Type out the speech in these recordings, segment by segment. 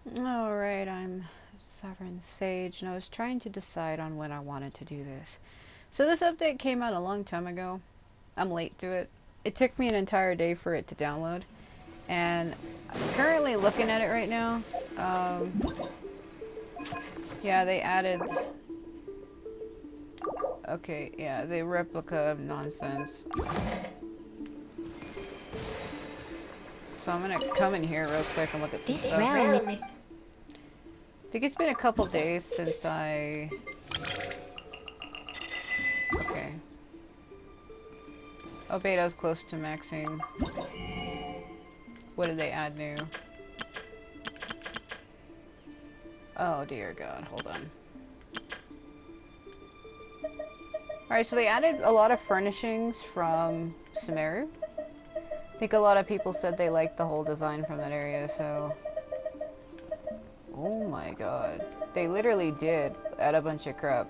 Alright, I'm Sovereign Sage, and I was trying to decide on when I wanted to do this. So this update came out a long time ago. I'm late to it. It took me an entire day for it to download, and I'm currently looking at it right now. Um, yeah, they added... Okay, yeah, the replica nonsense. So I'm gonna come in here real quick and look at some This stuff. realm. I think it's been a couple days since I... Okay. Oh, beta's close to maxing. What did they add new? Oh dear god, hold on. Alright, so they added a lot of furnishings from Sumeru. I think a lot of people said they liked the whole design from that area, so... Oh my god. They literally did add a bunch of crap.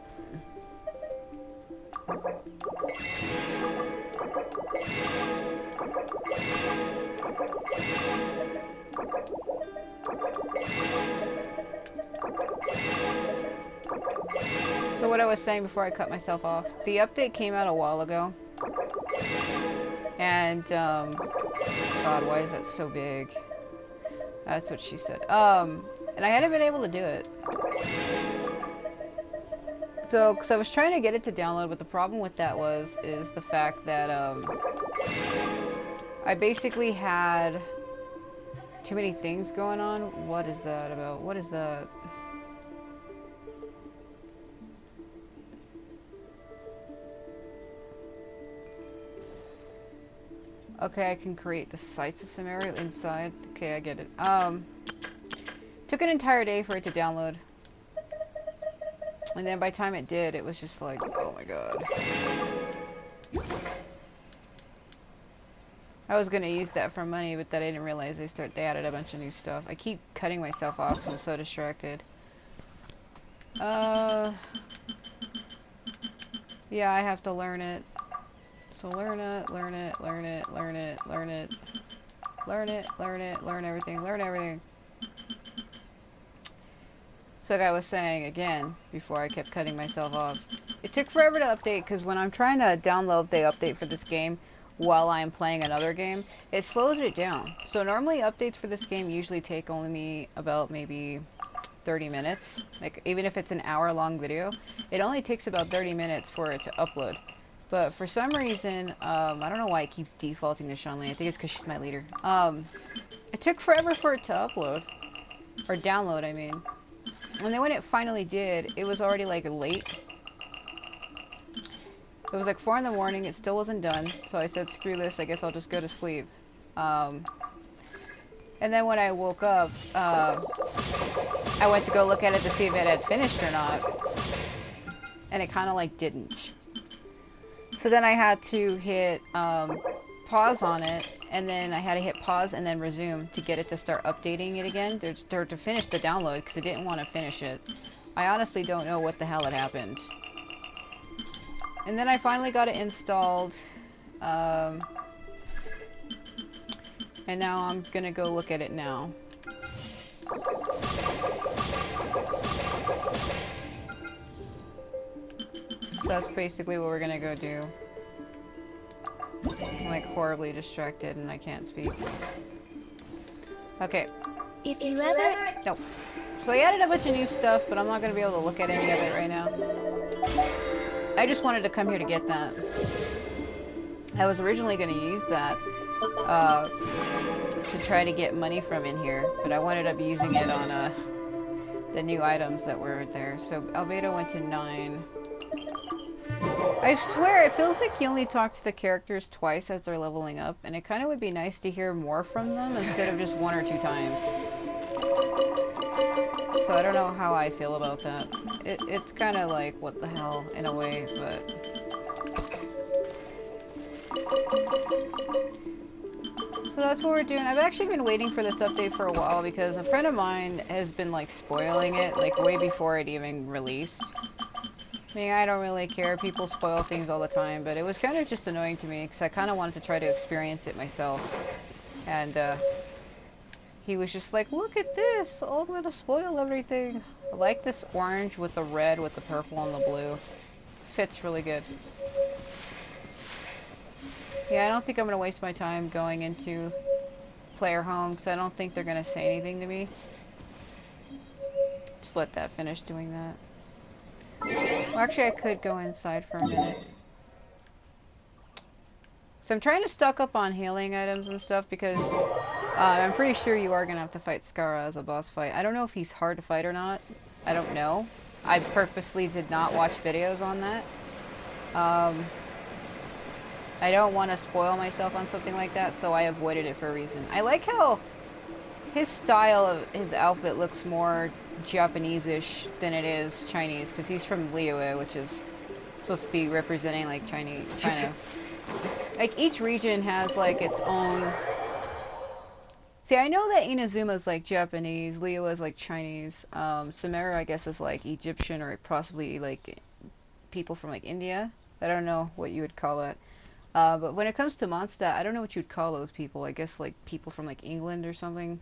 So what I was saying before I cut myself off, the update came out a while ago. And, God, why is that so big? That's what she said. And I hadn't been able to do it. So, because I was trying to get it to download, but the problem with that is the fact that, I basically had too many things going on. What is that about? What is that? Okay, I can create the sites of Samaria inside. Okay, I get it. Took an entire day for it to download. And then by the time it did, it was just like, oh my god. I was gonna use that for money, but then I didn't realize they added a bunch of new stuff. I keep cutting myself off because I'm so distracted. Yeah, I have to learn it. So learn it, learn it, learn it, learn it, learn it. Learn it, learn it, learn everything, learn everything. So like I was saying again, before I kept cutting myself off, it took forever to update because when I'm trying to download the update for this game while I'm playing another game, it slows it down. So normally updates for this game usually take only me about maybe 30 minutes. Like even if it's an hour-long video, it only takes about 30 minutes for it to upload. But for some reason, I don't know why it keeps defaulting to Shanley. I think it's because she's my leader. It took forever for it to upload. Or download, I mean. And then when it finally did, it was already like late. It was like 4 in the morning, it still wasn't done. So I said, screw this, I guess I'll just go to sleep. And then when I woke up, I went to go look at it to see if it had finished or not. And it kind of like didn't. So then I had to hit pause on it, and then I had to hit pause and then resume to get it to start updating it again, to finish the download, because it didn't want to finish it. I honestly don't know what the hell had happened. And then I finally got it installed, and now I'm gonna go look at it now. So that's basically what we're gonna go do. I'm like horribly distracted and I can't speak. Okay. If you ever... Nope. So I added a bunch of new stuff, but I'm not gonna be able to look at any of it right now. I just wanted to come here to get that. I was originally gonna use that to try to get money from in here, but I ended up using it on the new items that were there. So Albedo went to 9. I swear, it feels like you only talk to the characters twice as they're leveling up, and it kind of would be nice to hear more from them instead of just 1 or 2 times. So I don't know how I feel about that. It's kind of like, what the hell, in a way, but... So that's what we're doing. I've actually been waiting for this update for a while because a friend of mine has been, like, spoiling it, like, way before it even released. I mean, I don't really care. People spoil things all the time, but it was kind of just annoying to me because I kind of wanted to try to experience it myself. And, he was just like, look at this! Oh, I'm gonna spoil everything. I like this orange with the red, with the purple and the blue. Fits really good. Yeah, I don't think I'm gonna waste my time going into player home, because I don't think they're gonna say anything to me. Just let that finish doing that. Well, actually, I could go inside for a minute. So I'm trying to stock up on healing items and stuff because I'm pretty sure you are going to have to fight Skara as a boss fight. I don't know if he's hard to fight or not. I don't know. I purposely did not watch videos on that. I don't want to spoil myself on something like that, so I avoided it for a reason. I like how his style of his outfit looks more Japanese-ish than it is Chinese, because he's from Liyue, which is supposed to be representing like China. Like each region has like its own. See, I know that Inazuma's like Japanese, Liyue is like Chinese, Sumeru I guess is like Egyptian or possibly like people from like India. I don't know what you would call it. But when it comes to Mondstadt, I don't know what you'd call those people. I guess like people from like England or something.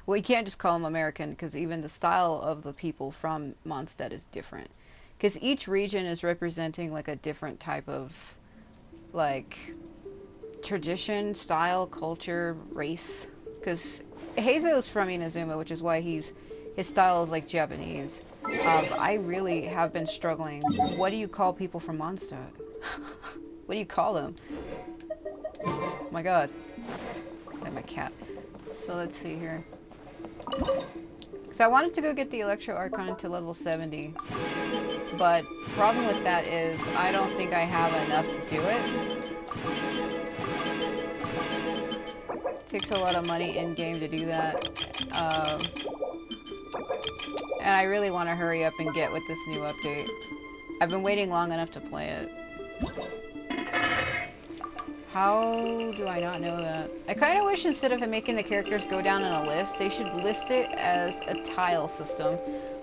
Well, you can't just call them American because even the style of the people from Mondstadt is different. Because each region is representing like a different type of like tradition, style, culture, race. Because Heizo's from Inazuma, which is why his style is like Japanese. I really have been struggling. What do you call people from Mondstadt? What do you call them? Oh my god. And my cat. So let's see here. So I wanted to go get the Electro Archon to level 70. But the problem with that is I don't think I have enough to do it. Takes a lot of money in-game to do that. And I really want to hurry up and get with this new update. I've been waiting long enough to play it. How do I not know that? I kind of wish instead of making the characters go down in a list, they should list it as a tile system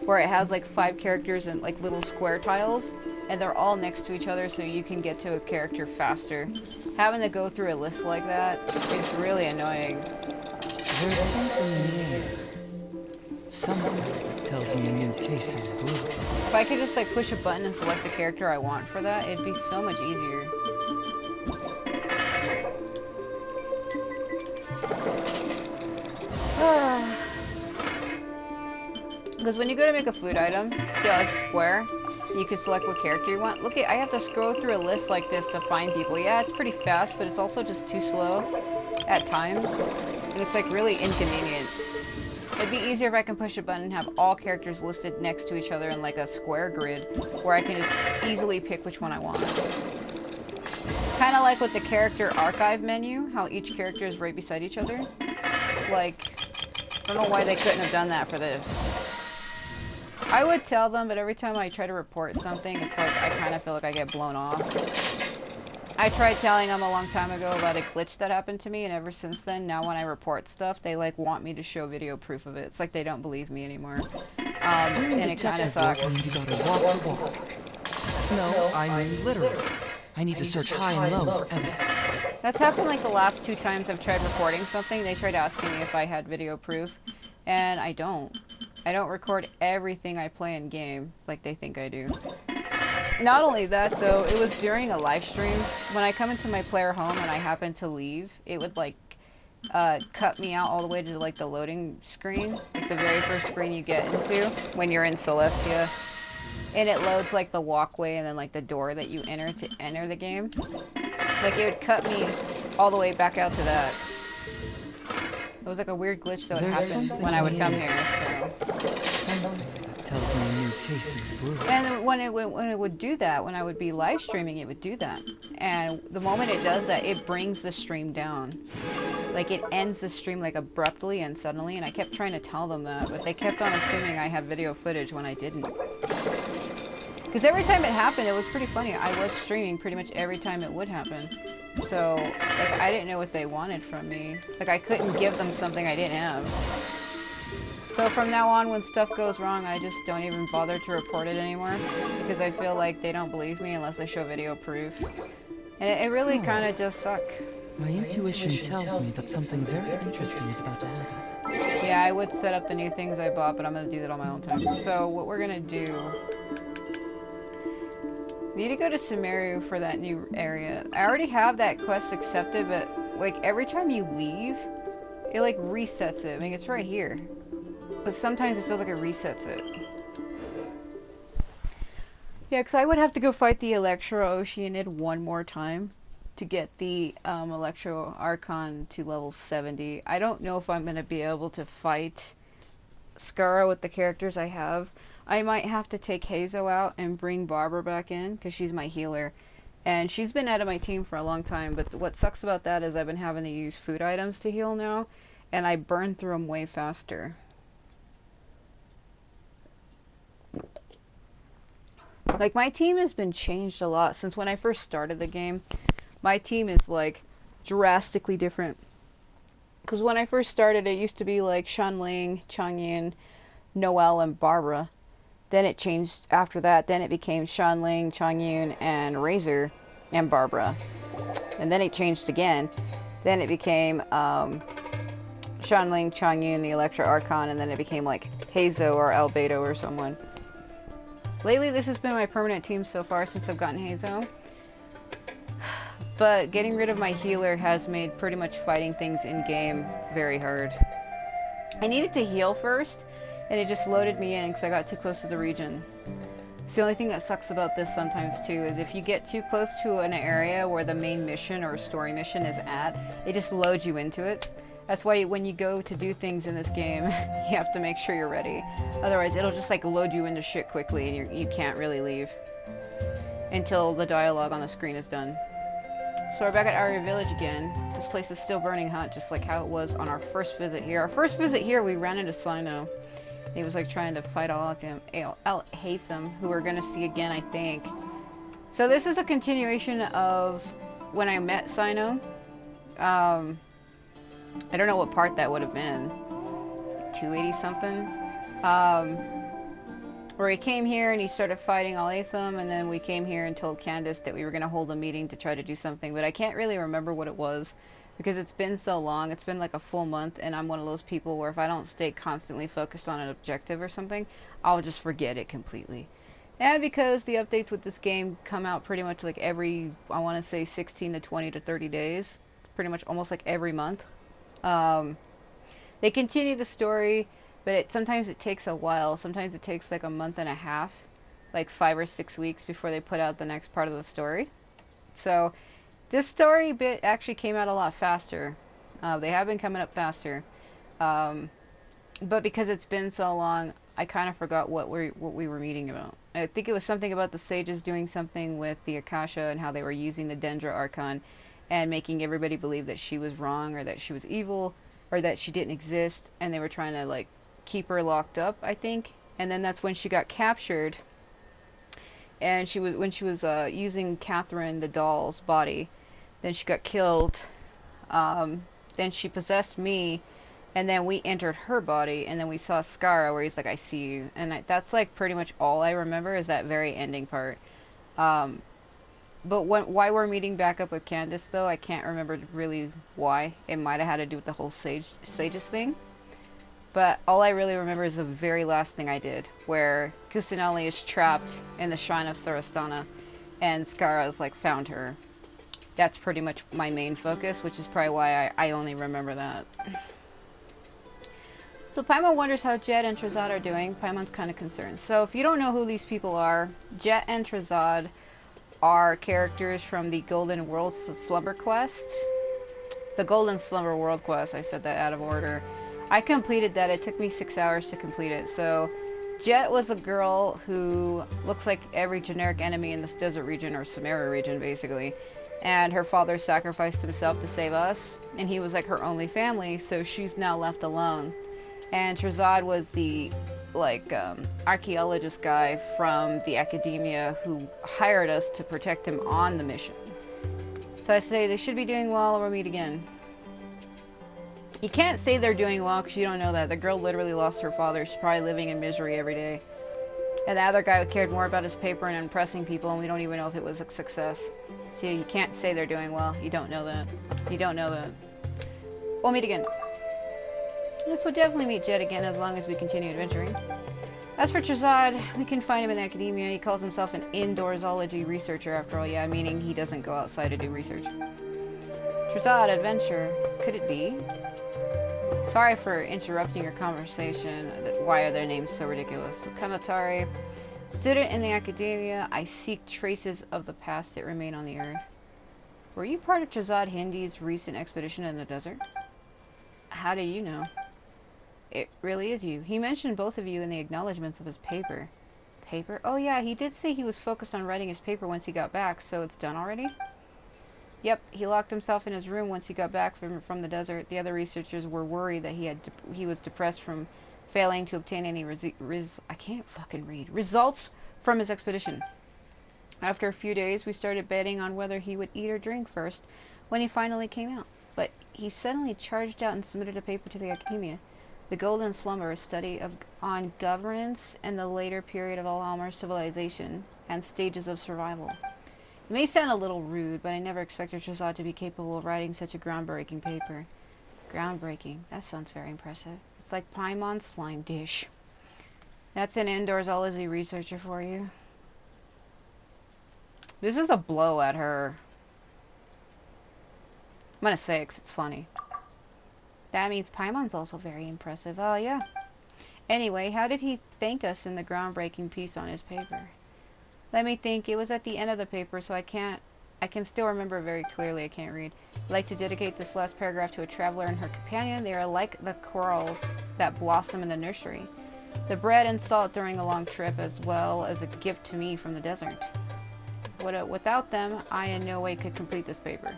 where it has like 5 characters and like little square tiles and they're all next to each other so you can get to a character faster. Having to go through a list like that is really annoying. There's something in the air. Something that tells me a new case is brewing. If I could just like push a button and select the character I want for that, it'd be so much easier. Because when you go to make a food item, see how it's square? You can select what character you want. Look, I have to scroll through a list like this to find people. Yeah, it's pretty fast, but it's also just too slow at times. And it's like really inconvenient. It'd be easier if I can push a button and have all characters listed next to each other in like a square grid where I can just easily pick which one I want. Kind of like with the character archive menu, how each character is right beside each other. Like, I don't know why they couldn't have done that for this. I would tell them, but every time I try to report something, it's like I kind of feel like I get blown off. I tried telling them a long time ago about a glitch that happened to me, and ever since then, now when I report stuff, they like want me to show video proof of it. It's like they don't believe me anymore. And it kind of sucks. You gotta walk the walk. No, I mean literally. I need to search high and low for evidence. That's happened like the last 2 times I've tried recording something. They tried asking me if I had video proof, and I don't. I don't record everything I play in game like they think I do. Not only that though, it was during a live stream. When I come into my player home and I happen to leave, it would like cut me out all the way to like the loading screen, like the very first screen you get into when you're in Celestia. And it loads like the walkway and then like the door that you enter to enter the game. Like it would cut me all the way back out to that. It was like a weird glitch that would happen when I would come here, so. Something that tells me a new case is brewing. And when it would do that, when I would be live streaming, it would do that. And the moment it does that, it brings the stream down. Like it ends the stream like abruptly and suddenly, and I kept trying to tell them that, but they kept on assuming I had video footage when I didn't. Because every time it happened, it was pretty funny. I was streaming pretty much every time it would happen. So, like, I didn't know what they wanted from me. Like, I couldn't give them something I didn't have. So from now on, when stuff goes wrong, I just don't even bother to report it anymore. Because I feel like they don't believe me unless I show video proof. And it really kind of just sucks. My intuition tells me that something very interesting is about to happen. Yeah, I would set up the new things I bought, but I'm gonna do that on my own time. So what we're gonna do... Need to go to Sumeru for that new area. I already have that quest accepted, but like every time you leave, it like resets it. I mean, it's right here. But sometimes it feels like it resets it. Yeah, because I would have to go fight the Electro Oceanid one more time to get the Electro Archon to level 70. I don't know if I'm going to be able to fight Skara with the characters I have. I might have to take Hazo out and bring Barbara back in, because she's my healer. And she's been out of my team for a long time, but what sucks about that is I've been having to use food items to heal now, and I burn through them way faster. Like, my team has been changed a lot since when I first started the game. My team is, like, drastically different. Because when I first started, it used to be, like, Shanling, Changyin, Noelle, and Barbara. Then it changed after that. Then it became Shanling, Changyun, and Razor, and Barbara. And then it changed again. Then it became Shanling, Changyun, the Electro Archon, and then it became like Hazo or Albedo or someone. Lately, this has been my permanent team so far since I've gotten Hazo. But getting rid of my healer has made pretty much fighting things in-game very hard. I needed to heal first, and it just loaded me in because I got too close to the region. It's the only thing that sucks about this sometimes too, is if you get too close to an area where the main mission or story mission is at, it just loads you into it. That's why when you go to do things in this game, you have to make sure you're ready. Otherwise, it'll just like load you into shit quickly and you can't really leave until the dialogue on the screen is done. So we're back at Aria Village again. This place is still burning hot, just like how it was on our first visit here. Our first visit here, we ran into Sino. He was like trying to fight all of them, Hatham, who we're gonna see again, I think. So this is a continuation of when I met Sino. I don't know what part that would have been. 280 something. Where he came here and he started fighting Al-Atham, and then we came here and told Candace that we were gonna hold a meeting to try to do something, but I can't really remember what it was. Because it's been so long, it's been like a full month, and I'm one of those people where if I don't stay constantly focused on an objective or something, I'll just forget it completely. And because the updates with this game come out pretty much like every, I want to say 16 to 20 to 30 days, pretty much almost like every month. They continue the story, but sometimes it takes a while. Sometimes it takes like a month and a half, like 5 or 6 weeks before they put out the next part of the story. So this story bit actually came out a lot faster. They have been coming up faster. But because it's been so long, I kind of forgot what we were meeting about. I think it was something about the sages doing something with the Akasha and how they were using the Dendra Archon and making everybody believe that she was wrong or that she was evil or that she didn't exist, and they were trying to like keep her locked up, I think. And then that's when she got captured, and when she was using Catherine the doll's body. Then she got killed. Then she possessed me, and then we entered her body, and then we saw Skara where he's like, "I see you," and that's like pretty much all I remember is that very ending part. But why we're meeting back up with Candace though, I can't remember really why. It might have had to do with the whole sages thing. But all I really remember is the very last thing I did, where Kusanali is trapped in the shrine of Sarastana, and Skara's like found her. That's pretty much my main focus, which is probably why I only remember that. So Paimon wonders how Jet and Trazad are doing. Paimon's kind of concerned. So if you don't know who these people are, Jet and Trazad are characters from the Golden World Slumber Quest. The Golden Slumber World Quest, I said that out of order. I completed that. It took me 6 hours to complete it. So Jet was a girl who looks like every generic enemy in this desert region, or Sumeru region, basically. And her father sacrificed himself to save us, and he was like her only family, so she's now left alone. And Trazad was the like archaeologist guy from the academia who hired us to protect him on the mission. So I say they should be doing well, or we'll meet again. You can't say they're doing well because you don't know that. The girl literally lost her father. She's probably living in misery every day. And the other guy cared more about his paper and impressing people, and we don't even know if it was a success. So you can't say they're doing well. You don't know that. You don't know that. We'll meet again. Yes, we'll definitely meet Jed again as long as we continue adventuring. As for Trazad, we can find him in academia. He calls himself an indoor zoology researcher after all, yeah, meaning he doesn't go outside to do research. Trazad, adventure. Could it be? Sorry for interrupting your conversation. Why are their names so ridiculous? So, Kanatari, student in the academia. I seek traces of the past that remain on the earth. Were you part of Trazad Hindi's recent expedition in the desert? How do you know? It really is you. He mentioned both of you in the acknowledgments of his paper. Paper? Oh yeah, he did say he was focused on writing his paper once he got back, so it's done already? Yep, he locked himself in his room once he got back from the desert. The other researchers were worried that he was depressed from failing to obtain any results from his expedition. After a few days, we started betting on whether he would eat or drink first when he finally came out. But he suddenly charged out and submitted a paper to the academia. The Golden Slumber, a study on governance and the later period of Al'Amar's civilization and stages of survival. It may sound a little rude, but I never expected Trazad to be capable of writing such a groundbreaking paper. Groundbreaking. That sounds very impressive. It's like Paimon's slime dish. That's an indoor zoology researcher for you. This is a blow at her. I'm gonna say it 'cause it's funny. That means Paimon's also very impressive. Oh, yeah. Anyway, how did he thank us in the groundbreaking piece on his paper? Let me think. It was at the end of the paper, so I can still remember very clearly. I can't read. I'd like to dedicate this last paragraph to a traveler and her companion. They are like the corals that blossom in the nursery. The bread and salt during a long trip, as well as a gift to me from the desert. Without them, I in no way could complete this paper.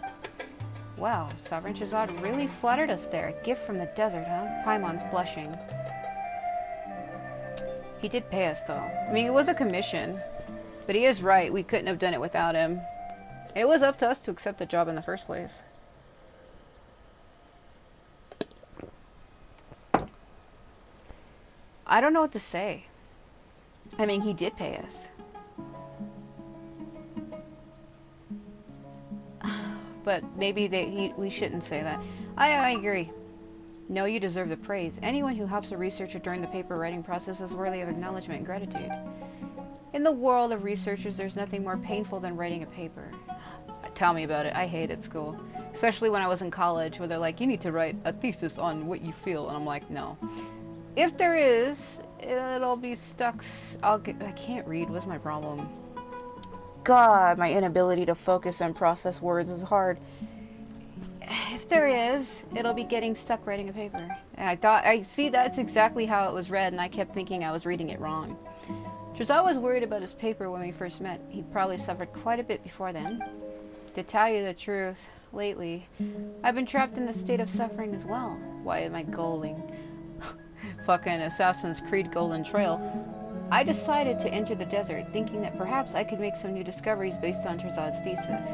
Wow, Sovereign Trazad really flattered us there. A gift from the desert, huh? Paimon's blushing. He did pay us, though. I mean, it was a commission. But he is right. We couldn't have done it without him. It was up to us to accept the job in the first place. I don't know what to say. I mean, he did pay us. But maybe we shouldn't say that. I agree. No, you deserve the praise. Anyone who helps a researcher during the paper writing process is worthy of acknowledgement and gratitude. In the world of researchers, there's nothing more painful than writing a paper. Tell me about it. I hated school. Especially when I was in college, where they're like, you need to write a thesis on what you feel. And I'm like, no. If there is, it'll be stuck. I can't read. What's my problem? God, my inability to focus and process words is hard. If there is, it'll be getting stuck writing a paper. And I see that's exactly how it was read, and I kept thinking I was reading it wrong. Trazad was worried about his paper when we first met. He'd probably suffered quite a bit before then. To tell you the truth, lately, I've been trapped in a state of suffering as well. Why am I going? Fucking Assassin's Creed Golden Trail. I decided to enter the desert, thinking that perhaps I could make some new discoveries based on Trazad's thesis.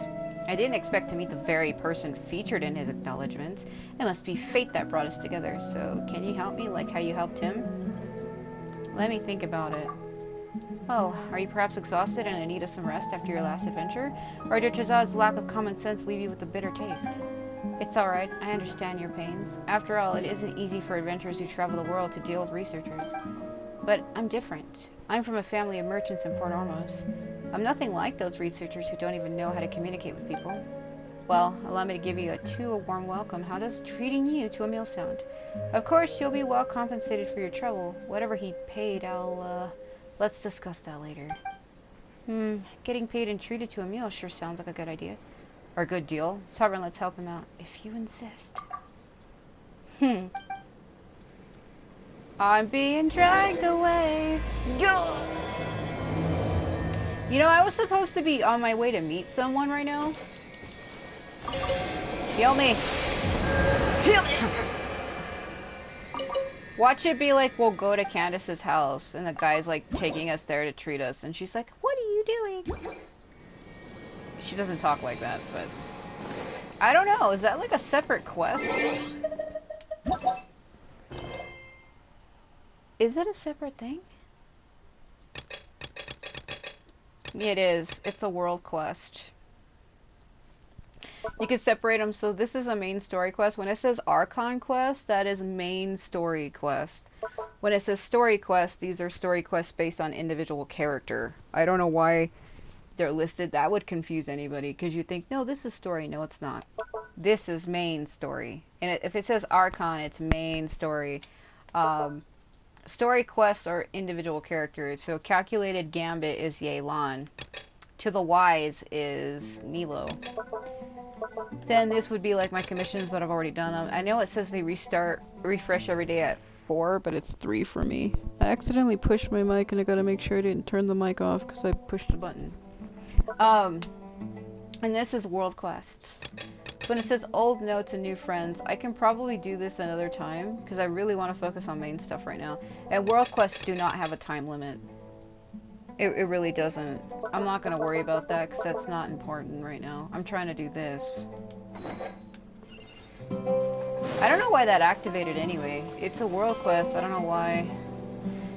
I didn't expect to meet the very person featured in his acknowledgments. It must be fate that brought us together, so can you help me like how you helped him? Let me think about it. Oh, are you perhaps exhausted and in need of some rest after your last adventure? Or did Trazad's lack of common sense leave you with a bitter taste? It's alright, I understand your pains. After all, it isn't easy for adventurers who travel the world to deal with researchers. But I'm different. I'm from a family of merchants in Port Ormos. I'm nothing like those researchers who don't even know how to communicate with people. Well, allow me to give you a warm welcome. How does treating you to a meal sound? Of course, you'll be well compensated for your trouble. Whatever he paid, let's discuss that later. Getting paid and treated to a meal sure sounds like a good idea. Or a good deal. Sovereign, let's help him out. If you insist. I'm being dragged away. Yo! You know, I was supposed to be on my way to meet someone right now. Heal me. Heal me. Watch it be like we'll go to Candace's house and the guy's like taking us there to treat us and she's like, what are you doing? She doesn't talk like that, but I don't know. Is that like a separate quest? Is it a separate thing? It is. It's a world quest. You can separate them. So this is a main story quest. When it says Archon quest, that is main story quest. When it says story quest, these are story quests based on individual character. I don't know why they're listed. That would confuse anybody because you think, no, this is story. No, it's not. This is main story. And if it says Archon, it's main story. Story quests are individual characters. So Calculated Gambit is Yelan. To the Wise is Nilo. Then this would be like my commissions, but I've already done them. I know it says they refresh every day at 4, but it's 3 for me. I accidentally pushed my mic and I gotta make sure I didn't turn the mic off because I pushed the button. And this is world quests. When it says old notes and new friends, I can probably do this another time because I really want to focus on main stuff right now. And world quests do not have a time limit. It really doesn't. I'm not going to worry about that because that's not important right now. I'm trying to do this. I don't know why that activated anyway. It's a world quest. I don't know why.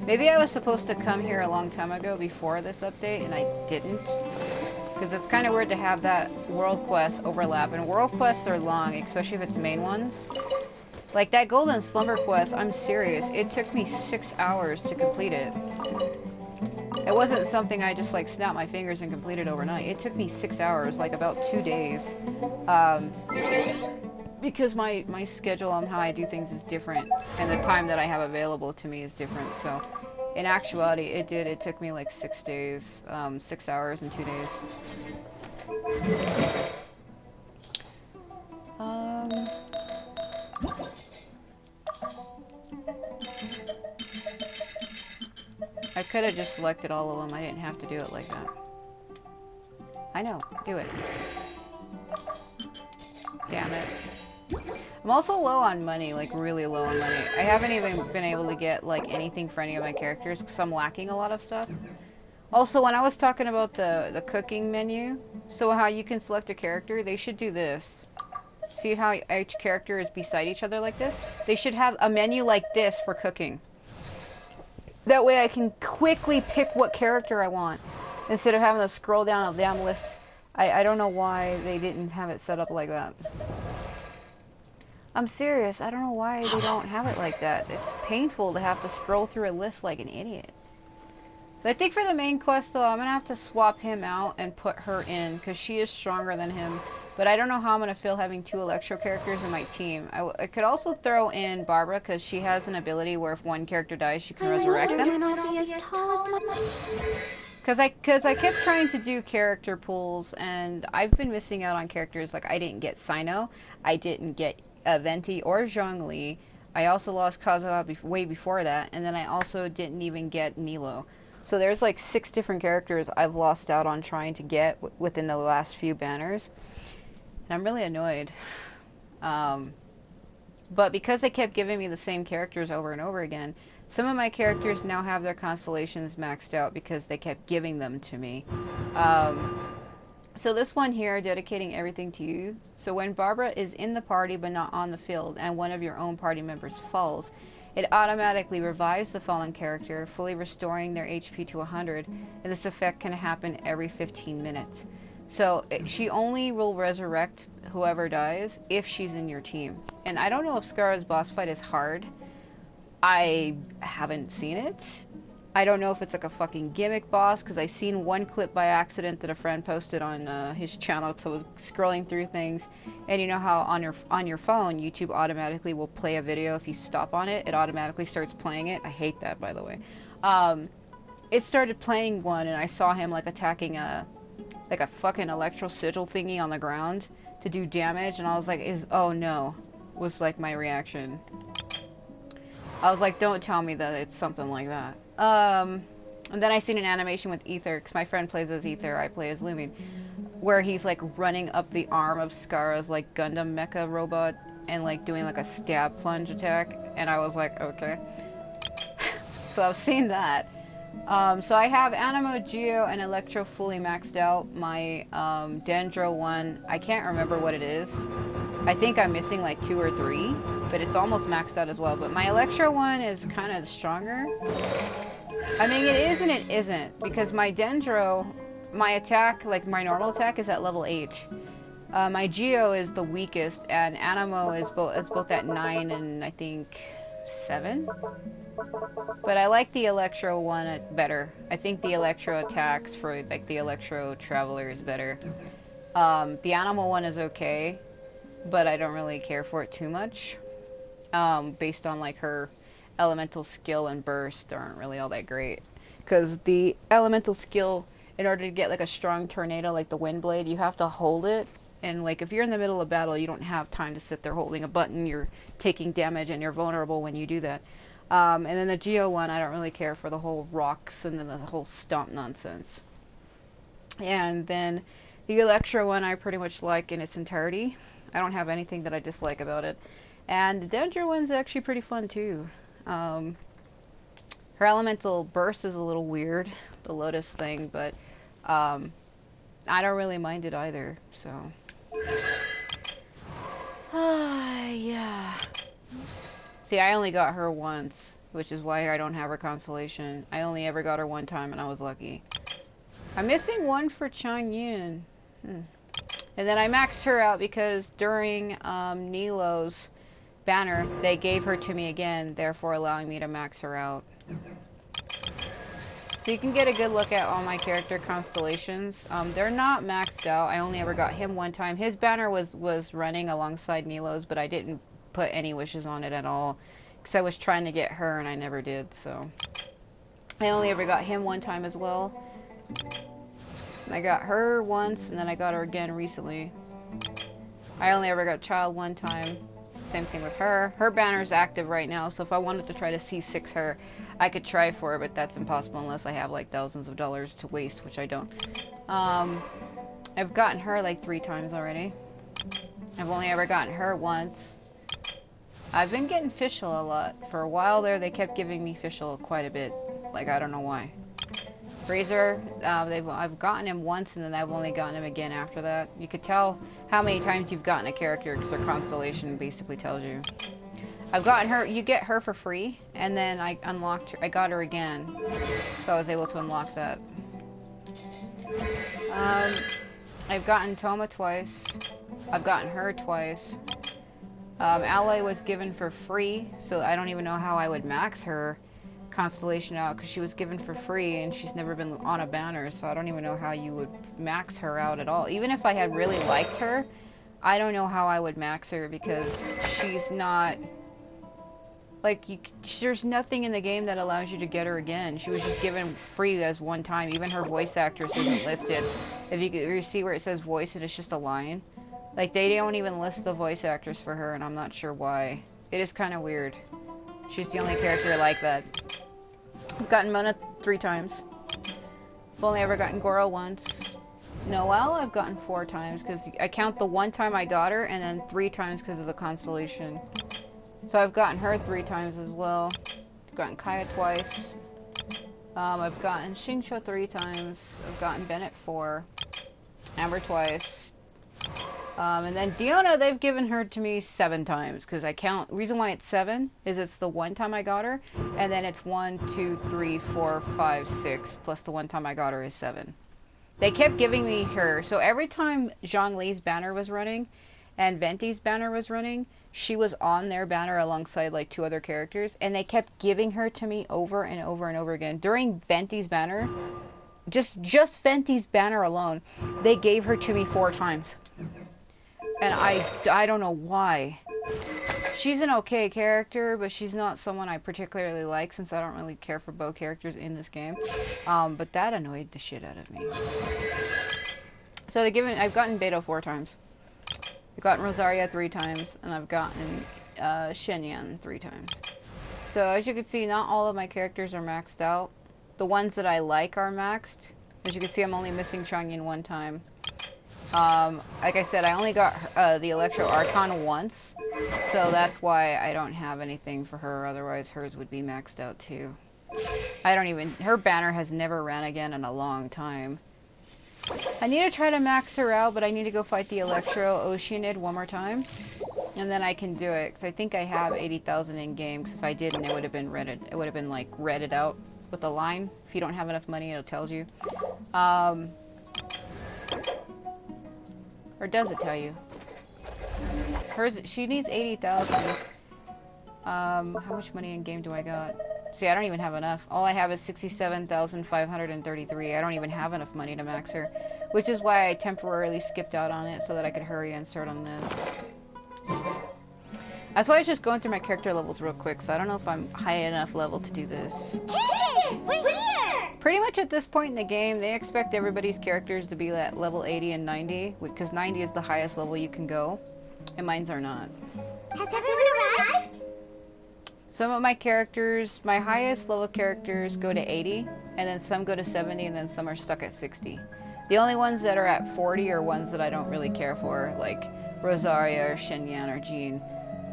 Maybe I was supposed to come here a long time ago before this update and I didn't. Because it's kind of weird to have that world quest overlap. And world quests are long, especially if it's main ones. Like that Golden Slumber quest, I'm serious. It took me 6 hours to complete it. It wasn't something I just like snapped my fingers and completed overnight. It took me 6 hours, like about 2 days. Because my schedule on how I do things is different. And the time that I have available to me is different. So in actuality, it took me like 6 days, 6 hours and 2 days. I could have just selected all of them. I didn't have to do it like that. I know. Do it. Damn it. I'm also low on money, like really low on money. I haven't even been able to get like anything for any of my characters because I'm lacking a lot of stuff. Also, when I was talking about the cooking menu, so how you can select a character, they should do this. See how each character is beside each other like this? They should have a menu like this for cooking. That way I can quickly pick what character I want instead of having to scroll down a damn list. I don't know why they didn't have it set up like that. I'm serious. I don't know why they don't have it like that. It's painful to have to scroll through a list like an idiot. So I think for the main quest though, I'm going to have to swap him out and put her in because she is stronger than him. But I don't know how I'm going to feel having 2 Electro characters in my team. I could also throw in Barbara because she has an ability where if one character dies, she can resurrect them. Because I kept trying to do character pools, and I've been missing out on characters. Like, I didn't get Sino, I didn't get Venti or Zhongli. I also lost Kazuha way before that, and then I also didn't even get Nilo. So there's like 6 different characters I've lost out on trying to get within the last few banners. And I'm really annoyed. But because they kept giving me the same characters over and over again, some of my characters now have their constellations maxed out because they kept giving them to me. So this one here, dedicating everything to you. So when Barbara is in the party but not on the field and one of your own party members falls, it automatically revives the fallen character, fully restoring their HP to 100, and this effect can happen every 15 minutes. So she only will resurrect whoever dies if she's in your team. And I don't know if Scar's boss fight is hard. I haven't seen it. I don't know if it's like a fucking gimmick boss, because I seen one clip by accident that a friend posted on his channel, so I was scrolling through things, and you know how on your phone, YouTube automatically will play a video if you stop on it, it automatically starts playing it. I hate that, by the way. It started playing one, and I saw him like attacking a fucking electro sigil thingy on the ground to do damage, and I was like, oh no, was like my reaction. I was like, don't tell me that it's something like that. And then I seen an animation with Ether, because my friend plays as Ether, I play as Lumin, where he's like running up the arm of Scar's like Gundam mecha robot and like doing like a stab plunge attack, and I was like, okay. So I've seen that. So I have Animo, Geo, and Electro fully maxed out. My Dendro one, I can't remember what it is. I think I'm missing like 2 or 3, but it's almost maxed out as well. But my Electro one is kind of stronger. I mean, it is and it isn't, because my Dendro, my attack, like my normal attack, is at level 8. My Geo is the weakest, and Animo is both at 9 and I think 7. But I like the Electro one better. I think the Electro attacks for like the Electro Traveler is better. The Animal one is okay, but I don't really care for it too much. Based on like her elemental skill and burst aren't really all that great. Because the elemental skill, in order to get like a strong tornado like the Wind Blade, you have to hold it. And like if you're in the middle of battle, you don't have time to sit there holding a button. You're taking damage and you're vulnerable when you do that. And then the Geo one, I don't really care for the whole rocks and then the whole stomp nonsense. And then the Electro one I pretty much like in its entirety. I don't have anything that I dislike about it. And the Danger one's actually pretty fun too. Her elemental burst is a little weird, the Lotus thing, but I don't really mind it either, so. Yeah. See, I only got her once, which is why I don't have her constellation. I only ever got her one time and I was lucky. I'm missing one for Changyin. And then I maxed her out because during Nilo's banner, they gave her to me again, therefore allowing me to max her out. So you can get a good look at all my character constellations. They're not maxed out. I only ever got him one time. His banner was running alongside Nilo's, but I didn't put any wishes on it at all because I was trying to get her and I never did, so. I only ever got him one time as well. I got her once, and then I got her again recently. I only ever got Child one time. Same thing with her. Her banner is active right now, so if I wanted to try to C6 her, I could try for it, but that's impossible unless I have like thousands of dollars to waste, which I don't. I've gotten her like 3 times already. I've only ever gotten her once. I've been getting Fischl a lot. For a while there, they kept giving me Fischl quite a bit. Like, I don't know why. Razor, I've gotten him once, and then I've only gotten him again after that. You could tell how many times you've gotten a character because her constellation basically tells you. I've gotten her, you get her for free, and then I unlocked her, I got her again, so I was able to unlock that. I've gotten Toma twice. I've gotten her twice. Ally was given for free, so I don't even know how I would max her constellation out because she was given for free and she's never been on a banner, so I don't even know how you would max her out at all. Even if I had really liked her, I don't know how I would max her because she's not like there's nothing in the game that allows you to get her again. She was just given free as one time. Even her voice actress isn't listed. If you see where it says voice and it's just a line, like they don't even list the voice actress for her, and I'm not sure why. It is kind of weird. She's the only character like that. I've gotten Mona 3 times. I've only ever gotten Goro once. Noelle I've gotten 4 times because I count the 1 time I got her and then 3 times because of the constellation. So I've gotten her 3 times as well. I've gotten Kaya twice. I've gotten Xingqiu 3 times. I've gotten Bennett 4. Amber twice. And then Diona, they've given her to me 7 times because I count. Reason why it's 7 is it's the 1 time I got her, and then it's 1, 2, 3, 4, 5, 6 plus the 1 time I got her is 7. They kept giving me her, so every time Zhongli's banner was running and Venti's banner was running, she was on their banner alongside like 2 other characters, and they kept giving her to me over and over and over again. During Venti's banner, just Venti's banner alone, they gave her to me 4 times. And I don't know why. She's an okay character, but she's not someone I particularly like since I don't really care for bow characters in this game. But that annoyed the shit out of me. So I've gotten Beto 4 times. I've gotten Rosaria 3 times, and I've gotten Shenyan 3 times. So as you can see, not all of my characters are maxed out. The ones that I like are maxed. As you can see, I'm only missing Changyin 1 time. Like I said, I only got the Electro Archon once, so that's why I don't have anything for her, otherwise hers would be maxed out too. Her banner has never ran again in a long time. I need to try to max her out, but I need to go fight the Electro Oceanid 1 more time, and then I can do it, because I think I have 80,000 in game, because if I didn't, it would have been redded. It would have been like redded out with a line. If you don't have enough money, it tells you. Or does it tell you? Hers, she needs 80,000. How much money in game do I got? See, I don't even have enough. All I have is 67,533. I don't even have enough money to max her. Which is why I temporarily skipped out on it, so that I could hurry and start on this. That's why I was just going through my character levels real quick, so I don't know if I'm high enough level to do this. Candace, we're here! Pretty much at this point in the game, they expect everybody's characters to be at level 80 and 90, because 90 is the highest level you can go, and mine's are not. Has everyone arrived? Some of my characters, my highest level characters go to 80, and then some go to 70, and then some are stuck at 60. The only ones that are at 40 are ones that I don't really care for, like Rosaria or Shenyan or Jean.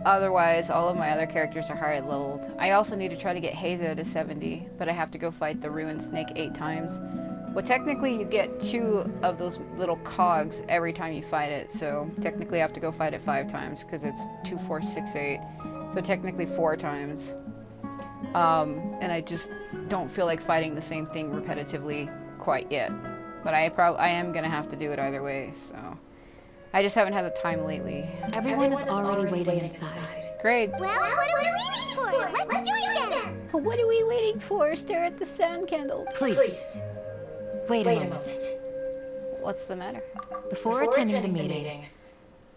Otherwise, all of my other characters are higher leveled. I also need to try to get Haza to 70, but I have to go fight the Ruined Snake 8 times. Well, technically you get 2 of those little cogs every time you fight it, so technically I have to go fight it 5 times, because it's 2, 4, 6, 8. So technically 4 times. And I just don't feel like fighting the same thing repetitively quite yet. But I am gonna have to do it either way, so... I just haven't had the time lately. Everyone is already waiting inside. Great. Well, what are we waiting for? Let's do it then! What are we waiting for? Stare at the sand candle. Please, wait a moment. What's the matter? Before attending the meeting,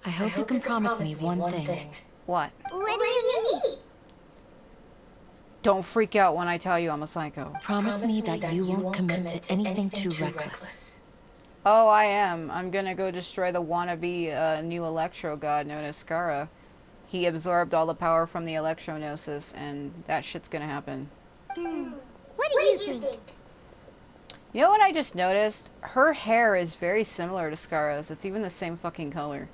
I hope you can promise me one thing. What? What do you need? Don't freak out when I tell you I'm a psycho. Promise me that you won't commit to anything too reckless. Oh, I am. I'm gonna go destroy the wannabe new Electro god known as Skara. He absorbed all the power from the Electro-Gnosis, and that shit's gonna happen. What do you think? You know what I just noticed? Her hair is very similar to Skara's. It's even the same fucking color.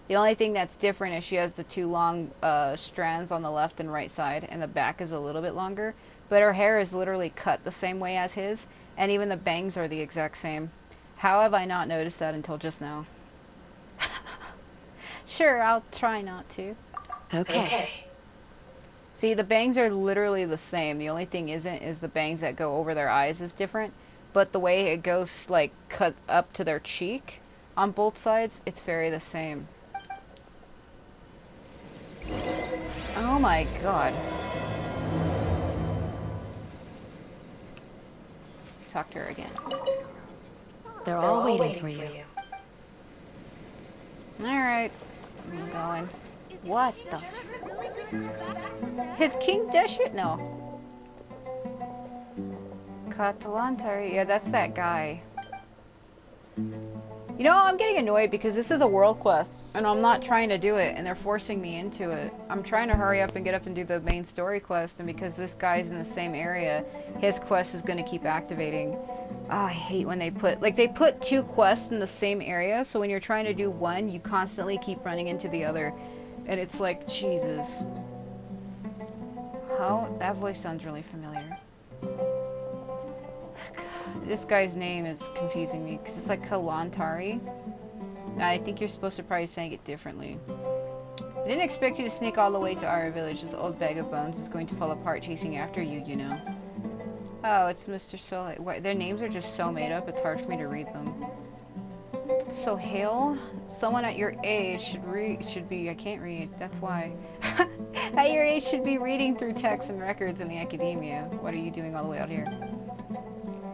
The only thing that's different is she has the 2 long strands on the left and right side, and the back is a little bit longer. But her hair is literally cut the same way as his, and even the bangs are the exact same. How have I not noticed that until just now? Sure, I'll try not to. Okay. See, the bangs are literally the same. The only thing isn't is the bangs that go over their eyes is different. But the way it goes, like, cut up to their cheek on both sides, it's very the same. Oh my god. Talk to her again. They're all waiting for you. Alright. I'm going. What the His King Deshret? No. Catalantari. Yeah, that's that guy. You know, I'm getting annoyed because this is a world quest, and I'm not trying to do it, and they're forcing me into it. I'm trying to hurry up and get up and do the main story quest, and because this guy's in the same area, his quest is going to keep activating. Oh, I hate when they put 2 quests in the same area, so when you're trying to do one, you constantly keep running into the other. And it's like, Jesus. How? That voice sounds really familiar. God, this guy's name is confusing me, because it's like Kalantari. I think you're supposed to probably saying it differently. I didn't expect you to sneak all the way to our village. This old bag of bones is going to fall apart chasing after you, you know. Oh, it's Mr. Soleil. Their names are just so made up, it's hard for me to read them. Sohail? Someone at your age should be, I can't read, that's why. At your age should be reading through texts and records in the academia. What are you doing all the way out here?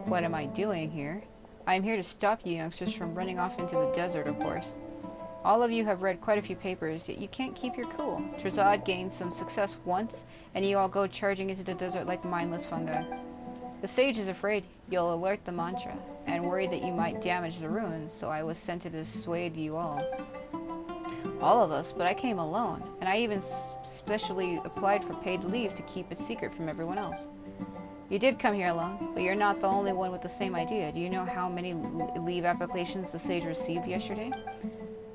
What am I doing here? I am here to stop you youngsters from running off into the desert, of course. All of you have read quite a few papers, yet you can't keep your cool. Trazad gained some success once, and you all go charging into the desert like mindless fungi. The sage is afraid you'll alert the mantra, and worried that you might damage the ruins, so I was sent to dissuade you all. All of us, but I came alone, and I even specially applied for paid leave to keep it secret from everyone else. You did come here alone, but you're not the only one with the same idea. Do you know how many leave applications the sage received yesterday?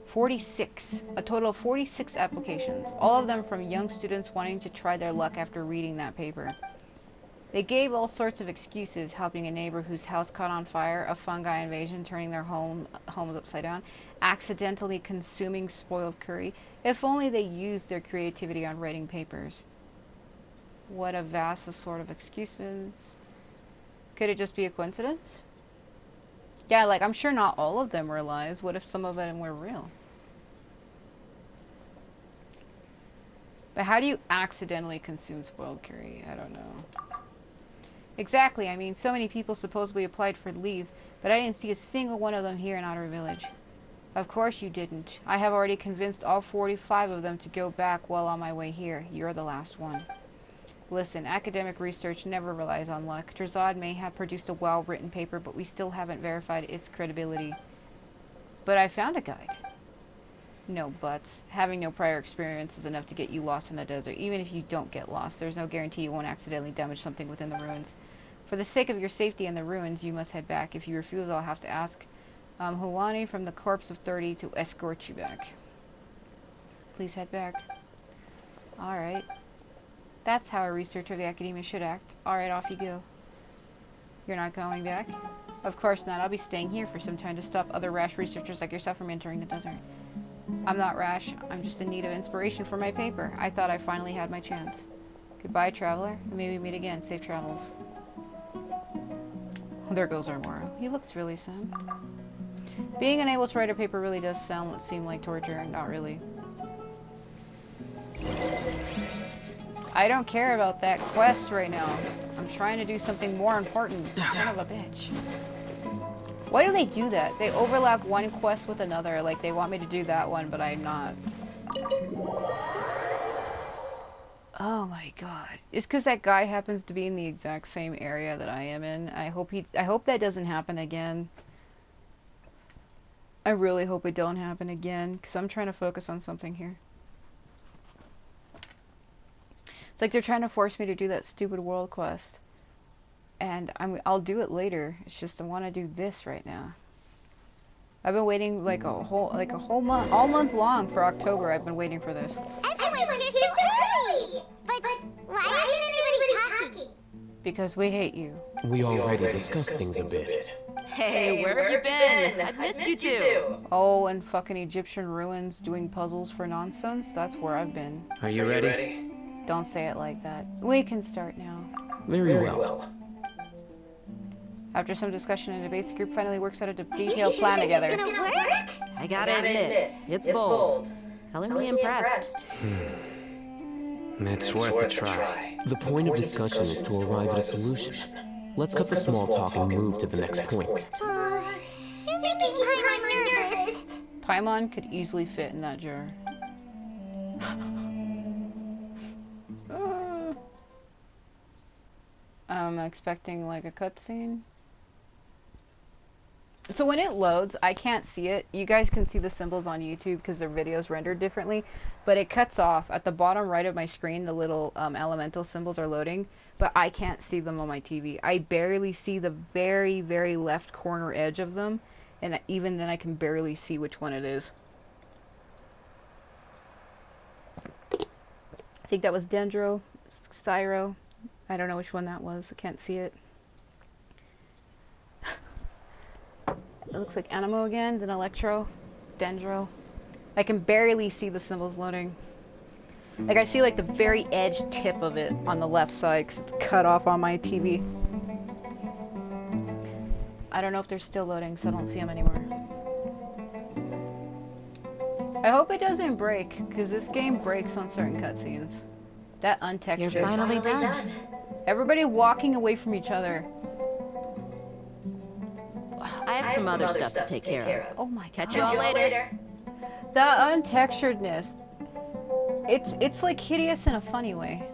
46. A total of 46 applications, all of them from young students wanting to try their luck after reading that paper. They gave all sorts of excuses, helping a neighbor whose house caught on fire, a fungi invasion turning their homes upside down, accidentally consuming spoiled curry. If only they used their creativity on writing papers. What a vast assortment of excuses. Could it just be a coincidence? Yeah, like, I'm sure not all of them were lies. What if some of them were real? But how do you accidentally consume spoiled curry? I don't know. Exactly, I mean, so many people supposedly applied for leave, but I didn't see a single one of them here in Outer Village. Of course you didn't. I have already convinced all 45 of them to go back while on my way here. You're the last one. Listen, academic research never relies on luck. Drazad may have produced a well-written paper, but we still haven't verified its credibility. But I found a guide. No buts. Having no prior experience is enough to get you lost in the desert. Even if you don't get lost, there's no guarantee you won't accidentally damage something within the ruins. For the sake of your safety in the ruins, you must head back. If you refuse, I'll have to ask Huani from the Corpse of 30 to escort you back. Please head back. Alright. That's how a researcher of the Academia should act. Alright, off you go. You're not going back? Of course not. I'll be staying here for some time to stop other rash researchers like yourself from entering the desert. I'm not rash. I'm just in need of inspiration for my paper. I thought I finally had my chance. Goodbye, traveler. Maybe meet again. Safe travels. There goes our Moro. He looks really sad. Being unable to write a paper really does seem like torture. Not really. I don't care about that quest right now. I'm trying to do something more important. Son of a bitch. Why do they do that? They overlap one quest with another. Like, they want me to do that one, but I'm not. Oh my god. It's because that guy happens to be in the exact same area that I am in. I hope that doesn't happen again. I really hope it don't happen again, because I'm trying to focus on something here. It's like they're trying to force me to do that stupid world quest. And I'll do it later. It's just I want to do this right now. I've been waiting like a whole month, all month long for October. I've been waiting for this. Everyone's here so early! But why isn't anybody talking? Because we hate you. We already discussed things a bit. Hey, where have you been? I've missed you too. Oh, and fucking Egyptian ruins doing puzzles for nonsense? That's where I've been. Are you ready? Don't say it like that. We can start now. Very well. After some discussion and debates, the group finally works out a detailed plan together. Is this gonna work? I gotta admit, it's bold. Color me impressed. It's worth a try. The point of discussion is to arrive at a solution. Let's cut the small talk and move to the next point. You're making Paimon nervous. Paimon could easily fit in that jar. I'm expecting like a cutscene. So when it loads, I can't see it. You guys can see the symbols on YouTube because their videos rendered differently, but it cuts off. At the bottom right of my screen, the little elemental symbols are loading, but I can't see them on my TV. I barely see the very, very left corner edge of them, and even then I can barely see which one it is. I think that was Dendro, Spyro. I don't know which one that was. I can't see it. It looks like Animo again, then Electro, Dendro. I can barely see the symbols loading. Like, I see like the very edge tip of it on the left side because it's cut off on my TV. I don't know if they're still loading, so I don't see them anymore. I hope it doesn't break, because this game breaks on certain cutscenes. That untextured. You're finally done. Everybody walking away from each other. I have some other stuff to take care of. Oh my god. Catch you all later. The untexturedness. It's like hideous in a funny way.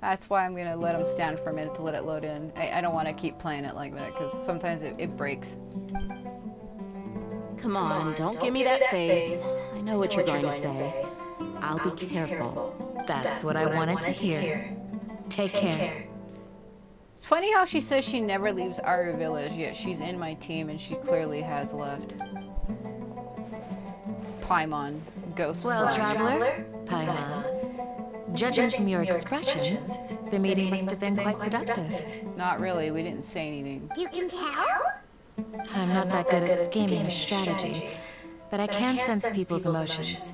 That's why I'm gonna let them stand for a minute to let it load in. I don't want to keep playing it like that because sometimes it breaks. Come on, don't give me that face. I know what you're going to say. I'll be careful. That's what I wanted to hear. Take care. It's funny how she says she never leaves our village, yet she's in my team and she clearly has left. Paimon, Ghost Well, Flash. traveler, Paimon, judging from your expressions, the meeting must have been quite productive. Not really, we didn't say anything. You can tell? I'm not that good at scheming or strategy, but I can sense people's emotions.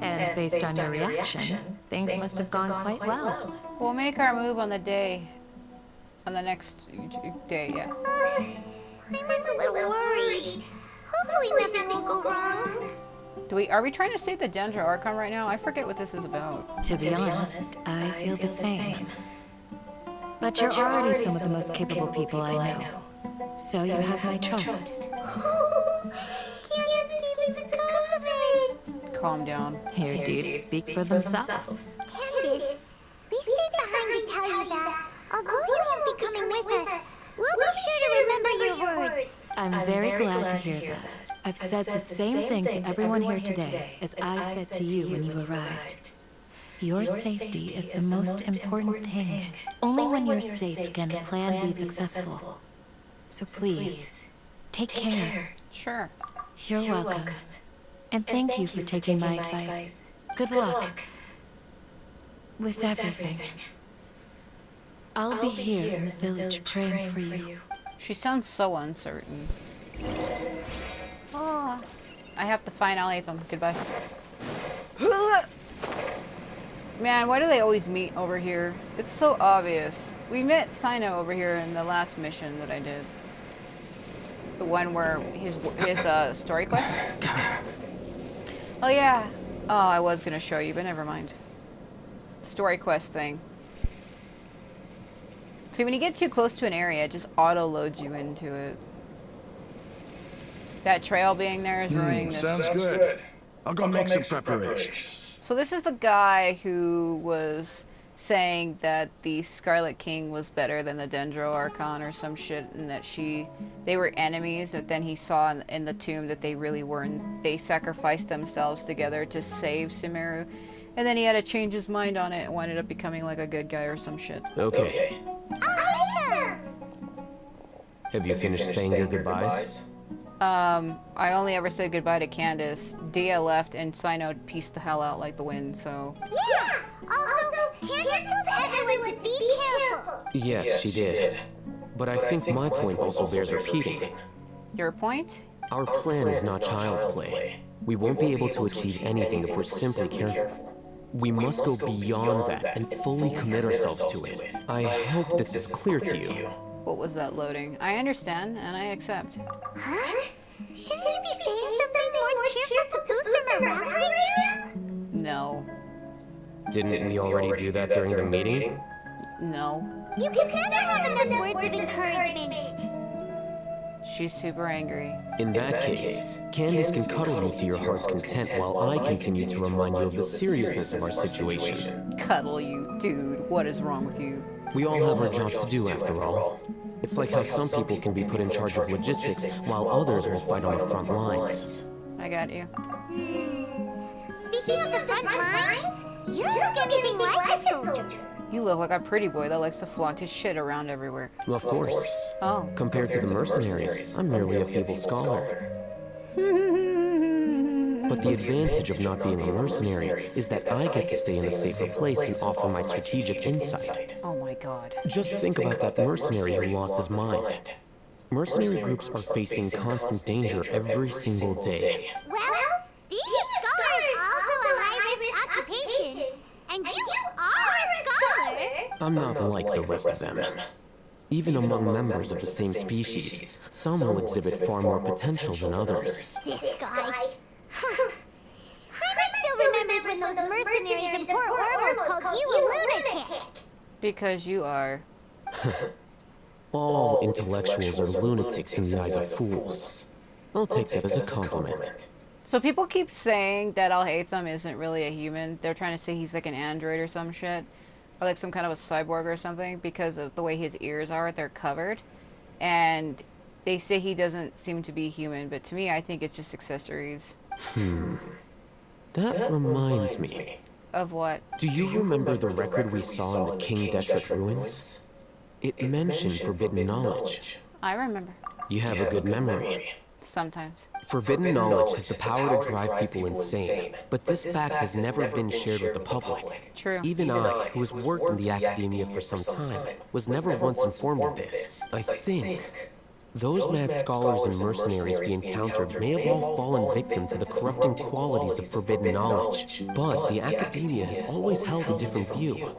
And based on your reaction, things must have gone quite well. We'll make our move on the day. On the next day, yeah. Paimon's a little worried. Hopefully nothing will go wrong. Are we trying to save the Dendra Archon right now? I forget what this is about. To be honest, I feel the same. But you're already some of the most capable people I know. So you have my trust. Candace gave us a compliment. Calm down. Your deeds speak for themselves. Candace, we stayed behind to tell you that, although you won't be coming with us, we'll be sure to remember your words. I'm very glad to hear that. I've said the same thing to everyone here today as I said to you when you arrived. Your safety is the most important thing. Only when you're safe can the plan be successful. So please, take care. Sure. You're welcome. And thank you for taking my advice. Good luck with everything. I'll be here in the village praying for you. She sounds so uncertain. Oh, I have to find Alhaitham. Goodbye. Man, why do they always meet over here? It's so obvious. We met Sino over here in the last mission that I did. The one where his story quest? Oh yeah. Oh, I was gonna show you, but never mind. Story quest thing. See, when you get too close to an area, it just auto-loads you into it. That trail being there is ruining this. Sounds good. I'll go make some preparations. So this is the guy who was saying that the Scarlet King was better than the Dendro Archon or some shit, and that they were enemies, but then he saw in the tomb that they really weren't. They sacrificed themselves together to save Sumeru, and then he had to change his mind on it and ended up becoming like a good guy or some shit. Okay. Alhaitham! Have you finished saying your goodbyes? I only ever said goodbye to Candace. Dia left and Sino pieced the hell out like the wind, so... Yeah! Also, Candace told everyone to be careful. Yes, she did. But I think my point also bears repeating. Your point? Our plan is not child's play. We won't be able to achieve anything if we're simply careful. We must go beyond that and fully commit ourselves to it. I hope this is clear to you. What was that loading? I understand, and I accept. Huh? Shouldn't you be saying something more cheerful to boost our morale right now? No. Didn't we already do that during the meeting? No. You can never have enough words of encouragement. She's super angry. In that case, Candace can cuddle you to your heart's content while I continue to remind you of the seriousness of our situation. Cuddle you, dude. What is wrong with you? We all have our jobs to do after all. It's like how some people can be put in charge of logistics while others will fight on the front lines. I got you. Speaking of the front lines, you don't look anything like a soldier. You look like a pretty boy that likes to flaunt his shit around everywhere. Of course. Oh. Compared to the mercenaries, I'm merely a feeble scholar. But the advantage of not being a mercenary is that I get to stay in a safer place and offer my strategic insight. Oh my god. Just think about that mercenary who lost his mind. Mercenary groups are facing constant danger every single day. Well, being a scholar is also a high-risk occupation. And you are a scholar. I'm not like the rest of them. Even among members of the same species, some will exhibit far more potential than others. This guy. Hyman still remembers when those mercenaries in Port Ormos called you a lunatic. Because you are. All intellectuals are lunatics in the eyes of fools. I'll take that as a compliment. So people keep saying that Alhaitham isn't really a human. They're trying to say he's like an android or some shit. Or like some kind of a cyborg or something because of the way his ears are. They're covered. And they say he doesn't seem to be human. But to me, I think it's just accessories. That reminds me. Of what? Do you remember the record we saw in the King Deshret ruins? It mentioned forbidden knowledge. I remember. You have a good memory. Sometimes. Forbidden knowledge has the power to drive people insane, but this fact has never been shared with the public. True. Even I, who has worked in the academia for some time, was never once informed of this. I think those mad scholars and mercenaries we encountered may have all fallen victim to the corrupting qualities of forbidden knowledge, but the academia has always held a different view.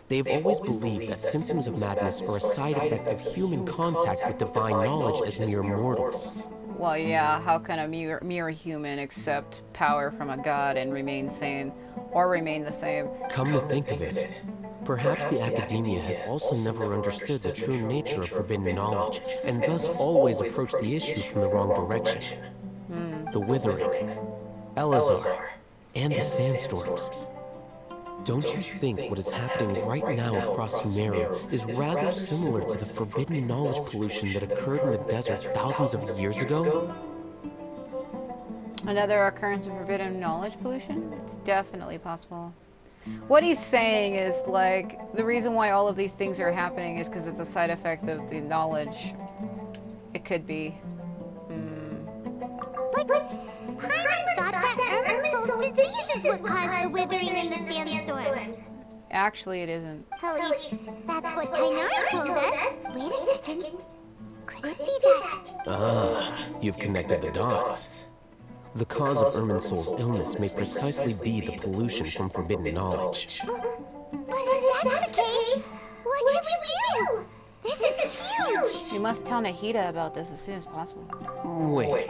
They've always believed that symptoms of madness are a side effect of human contact with divine knowledge as mere mortals. Well, yeah, how can a mere human accept power from a god and remain sane, or remain the same? Come to think of it, perhaps the academia has also never understood the true nature of forbidden knowledge, and thus always approached the issue from the wrong direction. The Withering, Elazar, and the Sandstorms. Don't you think what is happening right now across Sumeru is rather similar to the forbidden knowledge pollution that occurred in the desert thousands of years ago? Another occurrence of forbidden knowledge pollution? It's definitely possible. What he's saying is, like, the reason why all of these things are happening is because it's a side effect of the knowledge. It could be. But Paimon thought that Irminsul's disease is what caused the withering in the sandstorms. Actually, it isn't. At least, that's what Tainari told us. Wait a second. Could it be that? Ah, you've connected the dots. The cause of Irminsul's illness may precisely be the pollution from forbidden knowledge. But if that's the case, what should we do? This is huge! You must tell Nahida about this as soon as possible. Wait.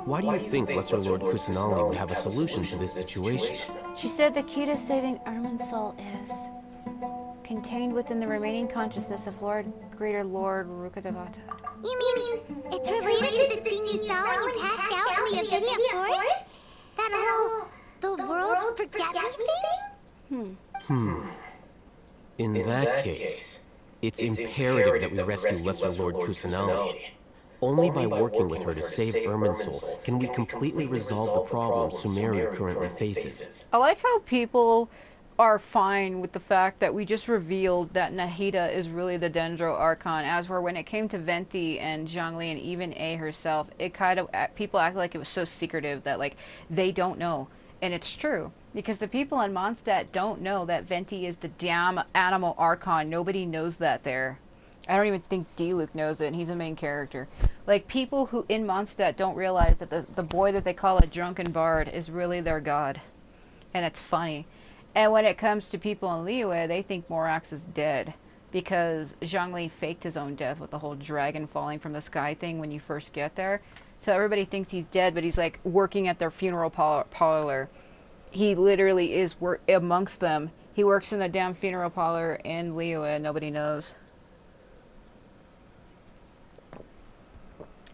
Why do you think Lesser Lord Kusanali would have a solution to this situation? She said the key to saving Irminsul is contained within the remaining consciousness of Greater Lord Rukkhadevata. You mean it's related to the scene you saw when you passed out in the Avidia Forest? That whole the world forget me thing? In that case, it's imperative that we rescue Lesser Lord Kusanali. Only by working with her to save Irminsul can we completely resolve the problems Sumeru currently faces. I like how people are fine with the fact that we just revealed that Nahida is really the Dendro Archon, as where when it came to Venti and Zhongli and even A herself, it kind of, people act like it was so secretive that, like, they don't know. And it's true, because the people in Mondstadt don't know that Venti is the damn animal Archon. Nobody knows that there. I don't even think D-Luke knows it, and he's a main character. Like, people who in Mondstadt don't realize that the boy that they call a drunken bard is really their god. And it's funny. And when it comes to people in Liyue, they think Morax is dead. Because Zhongli faked his own death with the whole dragon falling from the sky thing when you first get there. So everybody thinks he's dead, but he's like working at their funeral parlor. He literally is amongst them. He works in the damn funeral parlor in Liyue, and nobody knows.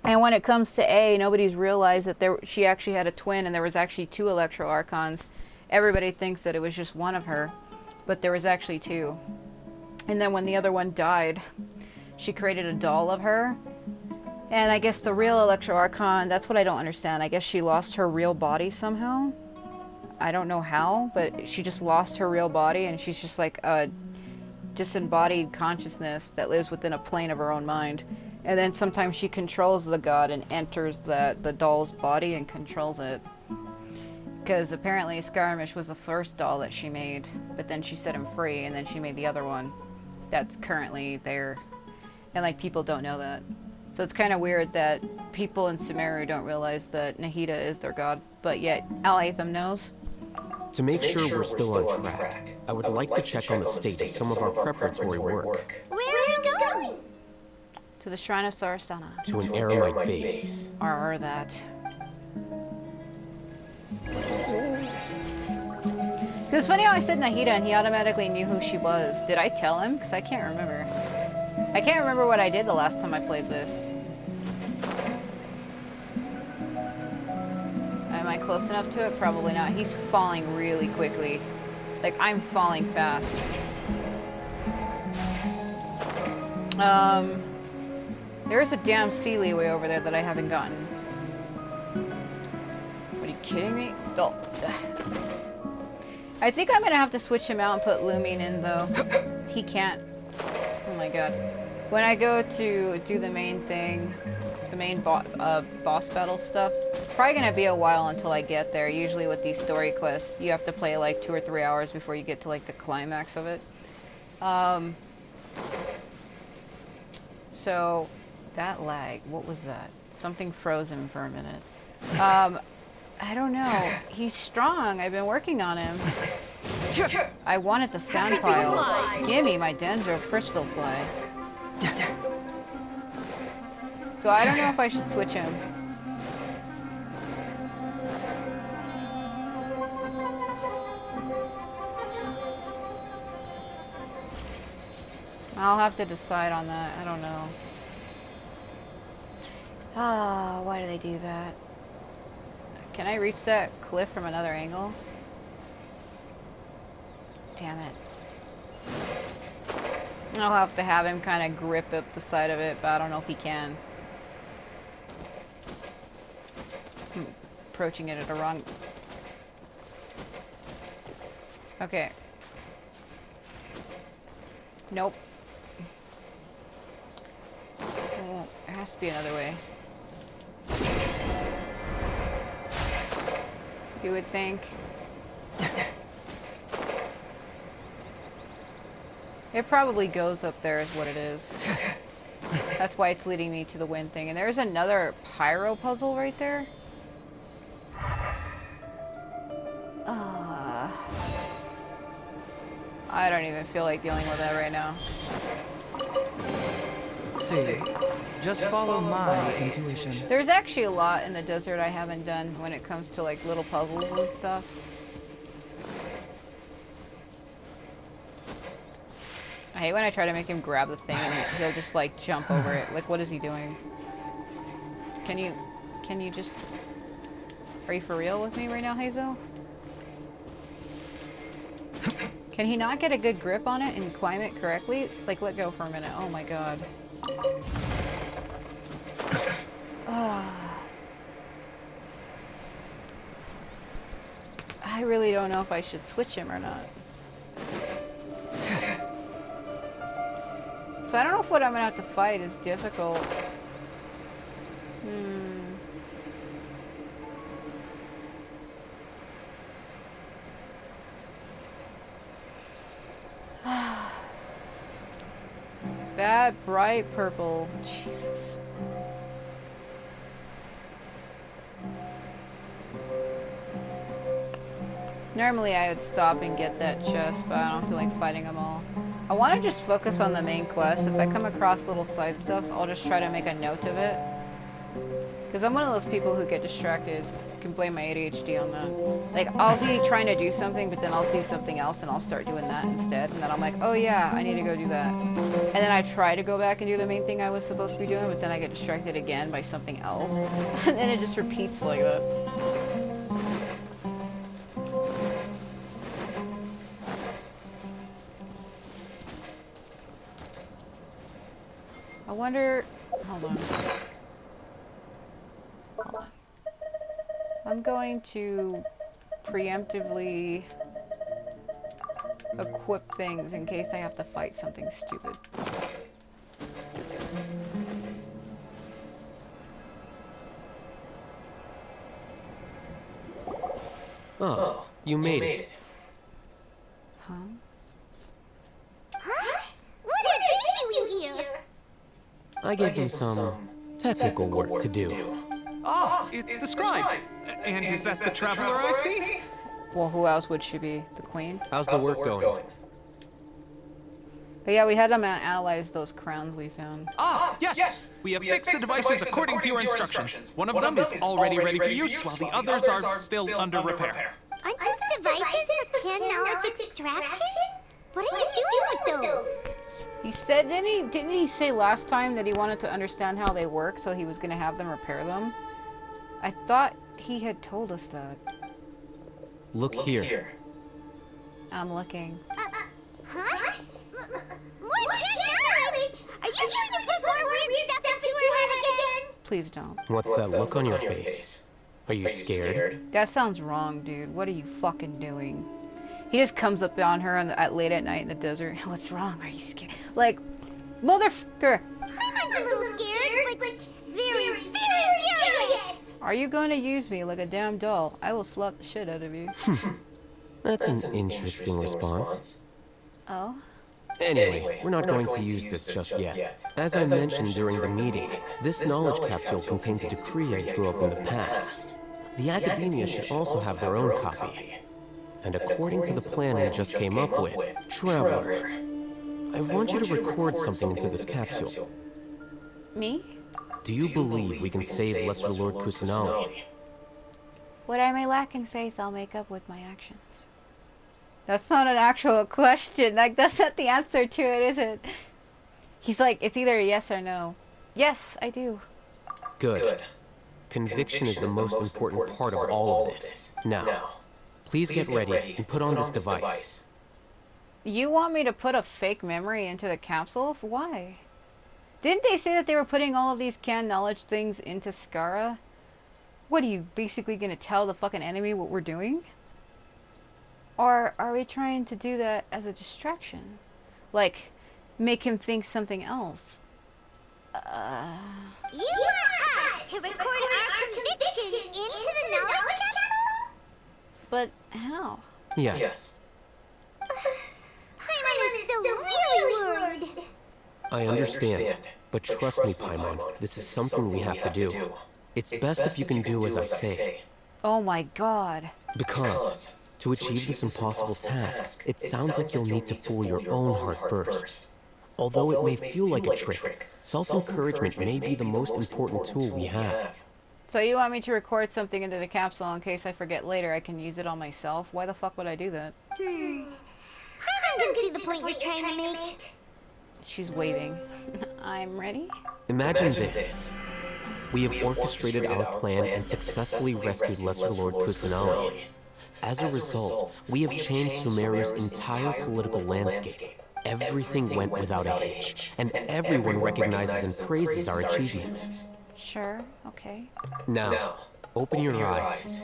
And when it comes to A, nobody's realized that she actually had a twin, and there was actually 2 Electro Archons. Everybody thinks that it was just one of her, but there was actually 2. And then when the other one died, she created a doll of her. And I guess the real Electro Archon, that's what I don't understand. I guess she lost her real body somehow. I don't know how, but she just lost her real body, and she's just like a disembodied consciousness that lives within a plane of her own mind. And then sometimes she controls the god and enters the doll's body and controls it. Because apparently Skirmish was the first doll that she made, but then she set him free, and then she made the other one that's currently there. And like, people don't know that. So it's kind of weird that people in Sumeru don't realize that Nahida is their god, but yet Al-Aetham knows. To make sure we're still on track, I would like to check on the state of some of our preparatory work. Where are we going? To the Shrine of Sarastana. To an Eremite base. Or that. It's funny how I said Nahida and he automatically knew who she was. Did I tell him? Because I can't remember. I can't remember what I did the last time I played this. Am I close enough to it? Probably not. He's falling really quickly. Like, I'm falling fast. There's a damn sea leeway over there that I haven't gotten. What, are you kidding me? Oh. I think I'm gonna have to switch him out and put Lumine in, though. He can't. Oh my god. When I go to do the main thing, the main boss battle stuff, it's probably gonna be a while until I get there. Usually with these story quests, you have to play like 2 or 3 hours before you get to like the climax of it. So, that lag, what was that? Something froze him for a minute. I don't know. He's strong. I've been working on him. I wanted the sound pile. Gimme my Dendro Crystal Fly. So I don't know if I should switch him. I'll have to decide on that. I don't know. Ah, why do they do that? Can I reach that cliff from another angle? Damn it. I'll have to have him kind of grip up the side of it, but I don't know if he can. I'm approaching it at a wrong... Okay. Nope. Oh, there has to be another way. You would think. It probably goes up there is what it is. That's why it's leading me to the wind thing. And there's another pyro puzzle right there. I don't even feel like dealing with that right now. See, just follow my intuition. There's actually a lot in the desert I haven't done when it comes to like little puzzles and stuff. I hate when I try to make him grab the thing and he'll just like jump over it. Like, what is he doing? Can you just... Are you for real with me right now, Hazel? Can he not get a good grip on it and climb it correctly? Like, let go for a minute. Oh my god. I really don't know if I should switch him or not. So I don't know if what I'm gonna have to fight is difficult. That bright purple. Jesus. Normally I would stop and get that chest, but I don't feel like fighting them all. I want to just focus on the main quest. If I come across little side stuff, I'll just try to make a note of it. Because I'm one of those people who get distracted. You can blame my ADHD on that. Like, I'll be trying to do something, but then I'll see something else and I'll start doing that instead. And then I'm like, oh yeah, I need to go do that. And then I try to go back and do the main thing I was supposed to be doing, but then I get distracted again by something else. And then it just repeats like that. I wonder... Hold on. Hold on. I'm going to preemptively equip things in case I have to fight something stupid. Oh, you made it. Huh? Huh? What are they doing here? I gave them some technical work to do. Ah, it's the scribe. And is that the traveler I see? Well, who else would she be? The queen? How's the work going? But yeah, we had them analyze those crowns we found. Ah, yes! We have fixed the devices according to your instructions. One of them is already ready for use, while the others are still under repair. Aren't those devices for can knowledge extraction? What are you doing with those? He said, didn't he say last time that he wanted to understand how they work, so he was going to have them repair them? I thought he had told us that. Look here. I'm looking. Huh? More knowledge? Are you going to put more weird stuff into her head again? Please don't. What's that look on your face? Are you scared? That sounds wrong, dude. What are you fucking doing? He just comes up on her late at night in the desert. What's wrong? Are you scared? Like, motherfucker! I'm a little scared, but very, very furious! Are you going to use me like a damn doll? I will slap the shit out of you. That's an interesting response. Oh? Anyway, we're not going to use this just yet. As I mentioned during the meeting, this knowledge capsule contains a decree I drew up in the past. The academia should also have their own copy. And according to the plan we just came up with, Traveler, I want you to record something into this capsule. Me? Do you believe we can save Lesser Lord Kusanali? What I may lack in faith, I'll make up with my actions. That's not an actual question. Like, that's not the answer to it, is it? He's like, it's either a yes or no. Yes, I do. Good. Conviction is the most important part of all of this. Now, please get ready and put on this device. You want me to put a fake memory into the capsule? Why? Didn't they say that they were putting all of these canned knowledge things into Skara? What, are you basically gonna tell the fucking enemy what we're doing? Or are we trying to do that as a distraction? Like, make him think something else? You want us to record our conviction into the knowledge capsule? But how? Yes. Paimon is still really worried. I understand, but trust me, Paimon, this is something we have to do. It's best if you can do as I say. Oh my god. Because, to achieve this impossible task, it sounds like you'll need to fool your own heart first. Although it may feel like a trick, self-encouragement may be the most important tool we have. So you want me to record something into the capsule in case I forget later I can use it on myself? Why the fuck would I do that? Paimon can see the point you're trying to make. She's waving. I'm ready? Imagine this. We have orchestrated our plan and successfully rescued Lesser Lord Kusanali. As a result, we have changed Sumeria's entire political landscape. Everything went without a hitch, and everyone recognizes and praises our achievements. Sure, okay. Now, open your eyes.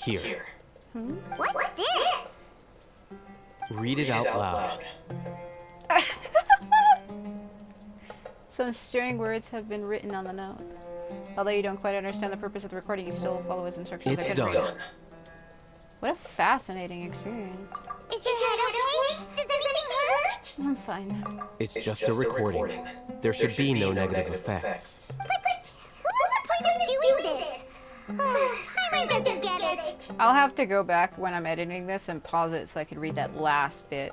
Here. What's this? Read it out loud. Some stirring words have been written on the note. Although you don't quite understand the purpose of the recording, you still follow his instructions. It's done. What a fascinating experience. Is your head okay? Does anything hurt? I'm fine. It's just a recording. There should be no negative effects. But what was the point of doing this? Paimon doesn't get it. I'll have to go back when I'm editing this and pause it so I can read that last bit.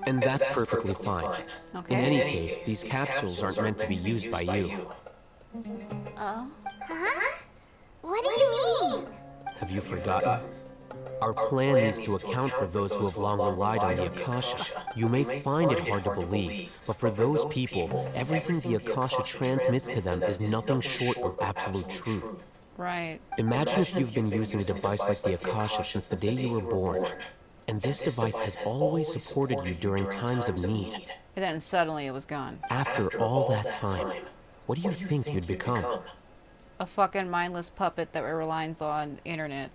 And that's perfectly fine. Okay. In any case, these capsules aren't meant to be used by you. Oh? Huh? What do you mean? Have you forgotten? Our plan needs to account for those who have long relied on the Akasha. You may find it hard to believe, but for those people, everything the Akasha transmits to them is nothing short of absolute truth. Right. Imagine if you've been using a device like the Akasha since the day you were born, and this device has always supported you during times of need. And then suddenly it was gone. After all that time, what do you think you'd become? A fucking mindless puppet that relies on internet.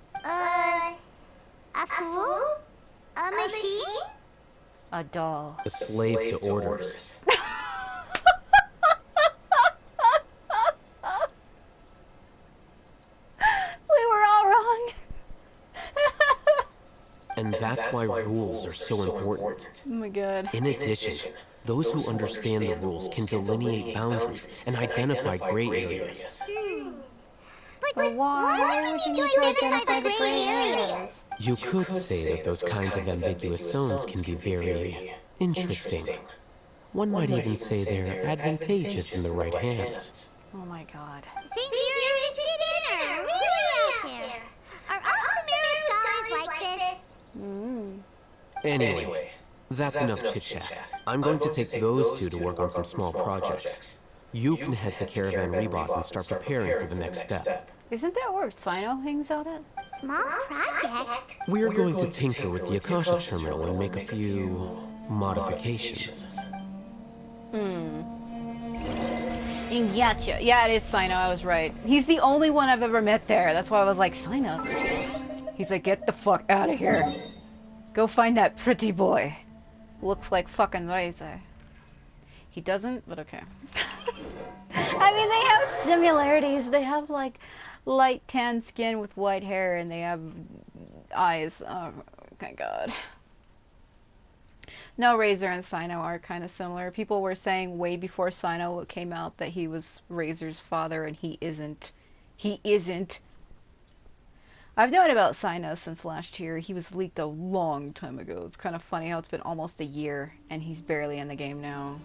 A fool? A machine? A doll. A slave to orders. We were all wrong. And that's why rules are so important. Oh my god. In addition, those who understand the rules can delineate boundaries and identify gray areas. But why would you need to identify the gray areas? You could say that those kinds of ambiguous zones can be very interesting. One might even say they're advantageous in the right hands. Oh my god. Things you're interested in are really out there. Are all Sumerian scholars like this? Anyway, that's enough chit-chat. I'm going to take those two to work on some small projects. You can head to Caravan Rebot and start preparing for the next step. Isn't that where Sino hangs out at? Small projects? We're going to tinker with the Akasha terminal and make a few modifications. Gotcha. Yeah, it is Sino. I was right. He's the only one I've ever met there. That's why I was like, Sino. He's like, get the fuck out of here. Go find that pretty boy. Looks like fucking Razor. He doesn't, but okay. I mean, they have similarities. They have like light tan skin with white hair, and they have eyes. Oh my god. No, Razor and Sino are kind of similar. People were saying way before Sino came out that he was Razor's father, and he isn't. He isn't. I've known about Sino since last year. He was leaked a long time ago. It's kind of funny how it's been almost a year, and he's barely in the game now.